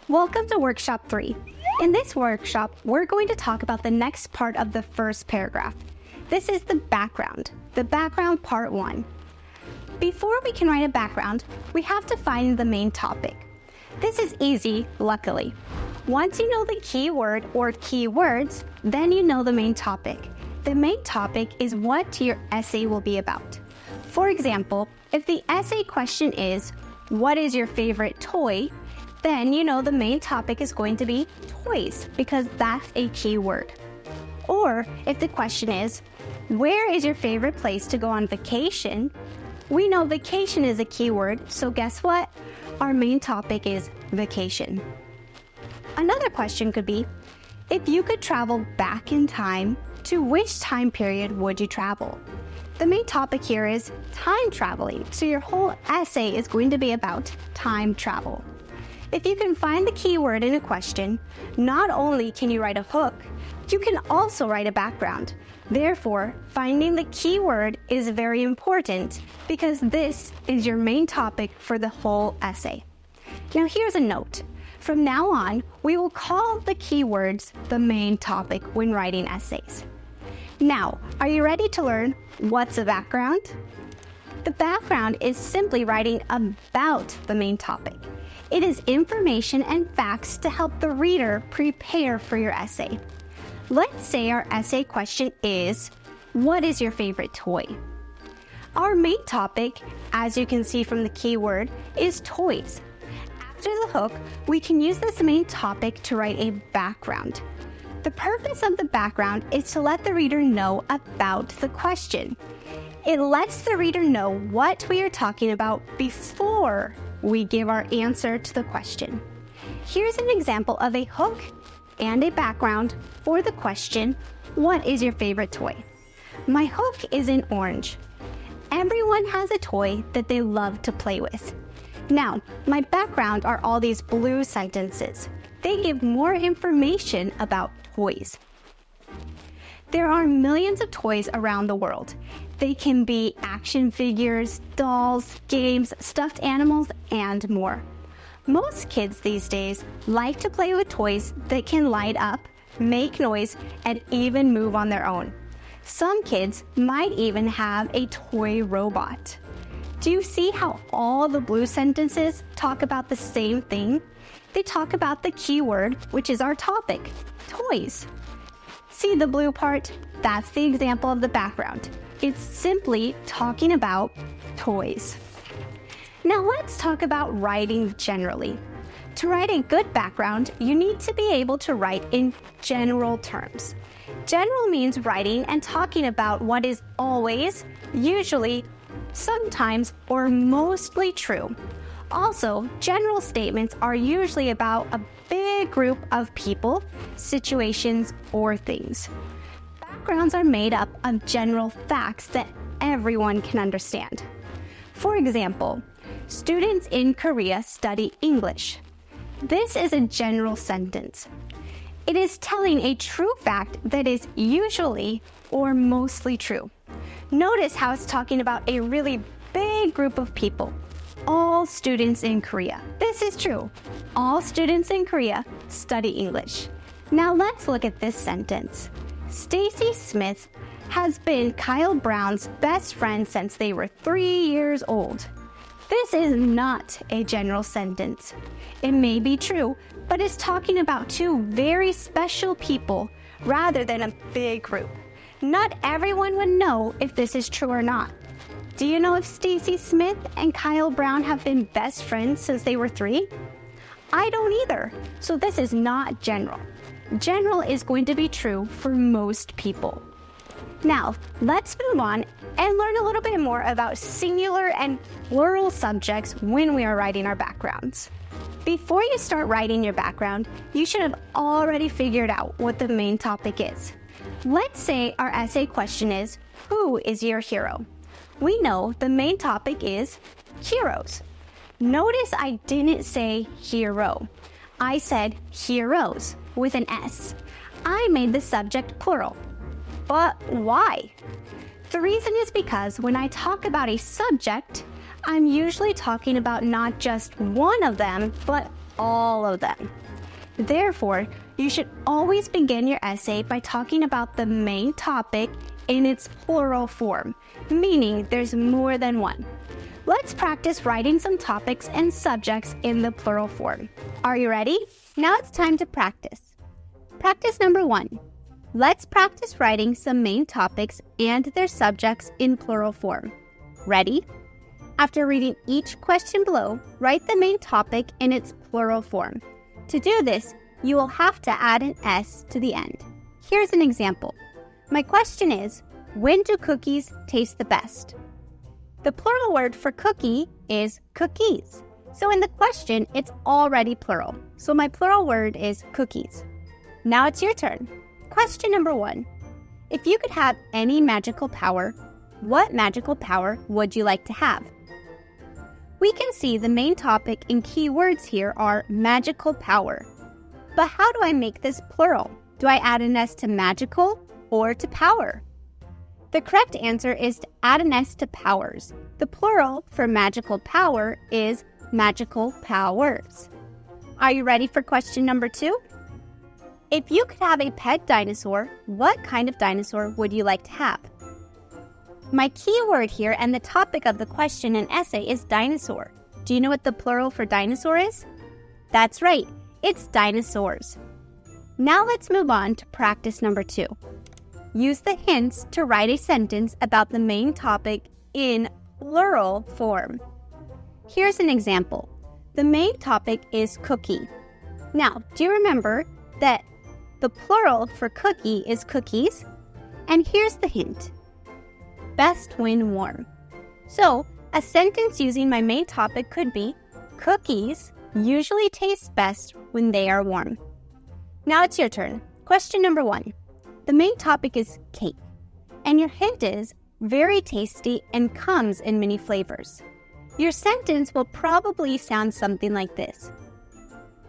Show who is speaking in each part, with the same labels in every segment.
Speaker 1: Welcome to Workshop 3. In this workshop, we're going to talk about the next part of the first paragraph. This is the background part 1. Before we can write a background, we have to find the main topic. This is easy, luckily. Once you know the key word or keywords, then you know the main topic. The main topic is what your essay will be about. For example, if the essay question is, what is your favorite toy? Then you know the main topic is going to be toys, because that's a key word. Or if the question is, where is your favorite place to go on vacation? We know vacation is a key word, so guess what? Our main topic is vacation. Another question could be, if you could travel back in time, to which time period would you travel? The main topic here is time traveling, so your whole essay is going to be about time travel. If you can find the keyword in a question, not only can you write a hook, you can also write a background. Therefore, finding the keyword is very important because this is your main topic for the whole essay. Now here's a note. From now on, we will call the keywords the main topic when writing essays. Now, are you ready to learn what's a background? The background is simply writing about the main topic. It is information and facts to help the reader prepare for your essay. Let's say our essay question is, what is your favorite toy? Our main topic, as you can see from the keyword, is toys. After the hook, we can use this main topic to write a background. The purpose of the background is to let the reader know about the question. It lets the reader know what we are talking about before we give our answer to the question. Here's an example of a hook and a background for the question, what is your favorite toy? My hook is in orange. Everyone has a toy that they love to play with. Now, my background are all these blue sentences. They give more information about toys. There are millions of toys around the world. They can be action figures, dolls, games, stuffed animals, and more. Most kids these days like to play with toys that can light up, make noise, and even move on their own. Some kids might even have a toy robot. Do you see how all the blue sentences talk about the same thing? They talk about the keyword, which is our topic, toys. See the blue part? That's the example of the background. It's simply talking about toys. Now let's talk about writing generally. To write a good background, you need to be able to write in general terms. General means writing and talking about what is always, usually, sometimes, or mostly true. Also, general statements are usually about a big group of people, situations, or things. Backgrounds are made up of general facts that everyone can understand. For example, students in Korea study English. This is a general sentence. It is telling a true fact that is usually or mostly true. Notice how it's talking about a really big group of people. All students in Korea. This is true. All students in Korea study English. Now let's look at this sentence. Stacy Smith has been Kyle Brown's best friend since they were 3 years old. This is not a general sentence. It may be true, but it's talking about two very special people rather than a big group. Not everyone would know if this is true or not. Do you know if Stacy Smith and Kyle Brown have been best friends since they were 3? I don't either, so this is not general. General is going to be true for most people. Now, let's move on and learn a little bit more about singular and plural subjects when we are writing our backgrounds. Before you start writing your background, you should have already figured out what the main topic is. Let's say our essay question is, who is your hero? We know the main topic is heroes. Notice I didn't say hero. I said heroes with an S. I made the subject plural. But why? The reason is because when I talk about a subject, I'm usually talking about not just one of them, but all of them. Therefore, you should always begin your essay by talking about the main topic in its plural form, meaning there's more than one. Let's practice writing some topics and subjects in the plural form. Are you ready? Now it's time to practice. Practice number 1. Let's practice writing some main topics and their subjects in plural form. Ready? After reading each question below, write the main topic in its plural form. To do this, you will have to add an S to the end. Here's an example. My question is, when do cookies taste the best? The plural word for cookie is cookies. So in the question, it's already plural. So my plural word is cookies. Now it's your turn. Question number 1. If you could have any magical power, what magical power would you like to have? We can see the main topic and key words here are magical power. But how do I make this plural? Do I add an S to magical or to power? The correct answer is to add an S to powers. The plural for magical power is magical powers. Are you ready for question number 2? If you could have a pet dinosaur, what kind of dinosaur would you like to have? My key word here and the topic of the question and essay is dinosaur. Do you know what the plural for dinosaur is? That's right, it's dinosaurs. Now let's move on to practice number 2. Use the hints to write a sentence about the main topic in plural form. Here's an example. The main topic is cookie. Now, do you remember that the plural for cookie is cookies? And here's the hint. Best when warm. So, a sentence using my main topic could be, cookies usually taste best when they are warm. Now it's your turn. Question number 1. The main topic is cake, and your hint is very tasty and comes in many flavors. Your sentence will probably sound something like this.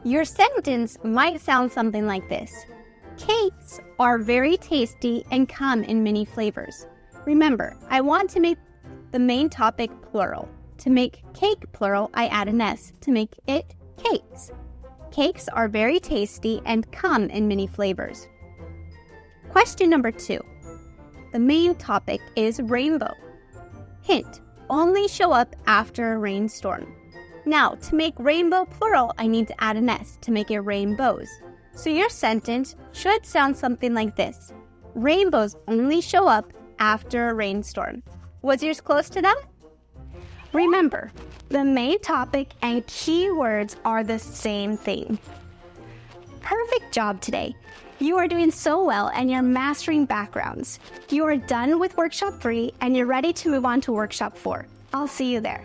Speaker 1: Your sentence might sound something like this. Cakes are very tasty and come in many flavors. Remember, I want to make the main topic plural. To make cake plural, I add an S to make it cakes. Cakes are very tasty and come in many flavors. Question number 2. The main topic is rainbow. Hint, only show up after a rainstorm. Now, to make rainbow plural, I need to add an S to make it rainbows. So your sentence should sound something like this. Rainbows only show up after a rainstorm. Was yours close to that? Remember, the main topic and keywords are the same thing. Perfect job today. You are doing so well and you're mastering backgrounds. You are done with Workshop 3 and you're ready to move on to Workshop 4. I'll see you there.